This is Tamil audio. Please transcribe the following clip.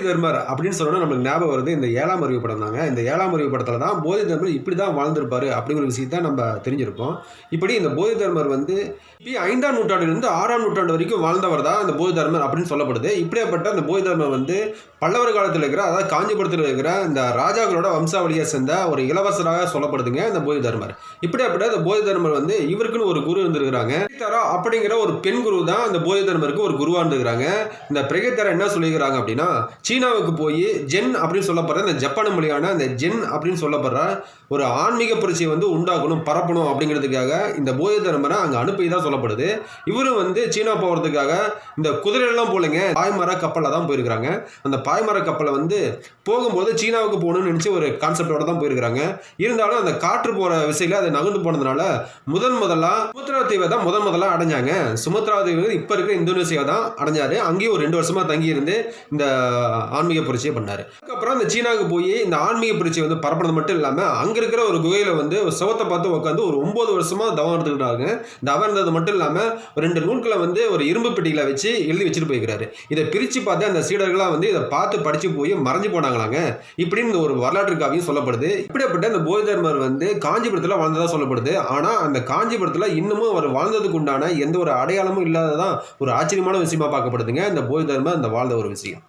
தர்மர் அப்படின்னு சொன்னா நம்மளுக்கு ஞாபகம் வருது இந்த 7ஆம் அறிவு படம் தாங்க. இந்த 7ஆம் அறிவு படத்துல தான் போதி தர்மர் இப்படி தான் வாழ்ந்திருப்பாரு அப்படிங்கிற விஷயத்த நம்ம தெரிஞ்சிருப்போம். இப்படி இந்த போதி தர்மர் வந்து 5ஆம் நூற்றாண்டிலிருந்து 6ஆம் நூற்றாண்டு வரைக்கும் வாழ்ந்தவர் தான் இந்த போதி தர்மர் அப்படின்னு சொல்லப்படுது. இப்படியாப்பட்ட அந்த போதி தர்மர் வந்து பல்லவர் காலத்தில் இருக்கிற, அதாவது காஞ்சிபுரத்தில் இருக்கிற இந்த ராஜாக்களோட வம்சாவளியை சேர்ந்த ஒரு இளவரசராக சொல்லப்படுதுங்க இந்த போதி தர்மர். இப்படியாப்பட்ட இந்த போதி தர்மர் வந்து இவருக்குன்னு ஒரு குரு இருந்திருக்கிறாங்க. பிரகதரா அப்படிங்கிற ஒரு பெண் குரு தான் இந்த போதி தர்மருக்கு ஒரு குருவா இருந்திருக்கிறாங்க. இந்த பிரகதரா என்ன சொல்லிக்கிறாங்க அப்படின்னா, சீனாவுக்கு போய் ஜென் அப்படின்னு சொல்லப்படுற இந்த ஜப்பான் மொழியான இந்த ஜென் அப்படின்னு சொல்லப்படுற ஒரு ஆன்மீக புரட்சியை வந்து உண்டாக்கணும், பரப்பணும் அப்படிங்கிறதுக்காக இந்த போதி தர்மரை அங்கே அனுப்பி தான் சொல்லப்படுது. இவரும் வந்து சீனா போகிறதுக்காக இந்த குதிரையெல்லாம் போலங்க பாய்மர கப்பலில் தான் போயிருக்கிறாங்க. அந்த பாய்மர கப்பலை வந்து போகும்போது சீனாவுக்கு போகணும்னு நினச்சி ஒரு கான்செப்டோட தான் போயிருக்கிறாங்க. இருந்தாலும் அந்த காற்று போகிற விசையில் அதை நகர்ந்து போனதுனால முதலாக சுமத்ரா தீவை தான் முதலாக அடைஞ்சாங்க. சுமத்ரா தீவு இப்போ இருக்கிற இந்தோனேசியா தான் அடைஞ்சாரு. அங்கேயும் ஒரு 2 வருஷமாக தங்கி இருந்து இந்த ஆன்மீக புரட்சியை பண்ணார். அதுக்கப்புறம் இந்த சீனாவுக்கு போய் இந்த ஆன்மீக புரட்சியை வந்து பரப்பினது மட்டும் இல்லாமல் அங்கே இருக்கிற ஒரு குகையில் வந்து ஒரு சுவத்தை பார்த்து உட்காந்து ஒரு 9 வருஷமாக தவம் எடுத்துக்கிட்டாங்க. தவம் இருந்தது மட்டும் இல்லாமல் 2 நூல்களை வந்து ஒரு இரும்பு பெட்டியில் வச்சு எழுதி வச்சுட்டு போயிருக்கிறாரு. இதை பிரித்து பார்த்து அந்த சீடர்களாக வந்து இதை பார்த்து படித்து போய் மறைஞ்சு போனாங்களாங்க. இப்படின்னு ஒரு வரலாற்று காவியம் சொல்லப்படுது. இப்படிப்பட்ட இந்த போதி தர்மர் வந்து காஞ்சிபுரத்தில் வாழ்ந்ததா சொல்லப்படுது. ஆனால் அந்த காஞ்சிபுரத்தில் இன்னமும் அவர் வாழ்ந்ததுக்கு உண்டான எந்த ஒரு அடையாளமும் இல்லாததான் ஒரு ஆச்சரியமான விஷயமா பார்க்கப்படுதுங்க இந்த போதி தர்மர் அந்த வாழ்ந்த ஒரு விஷயம்.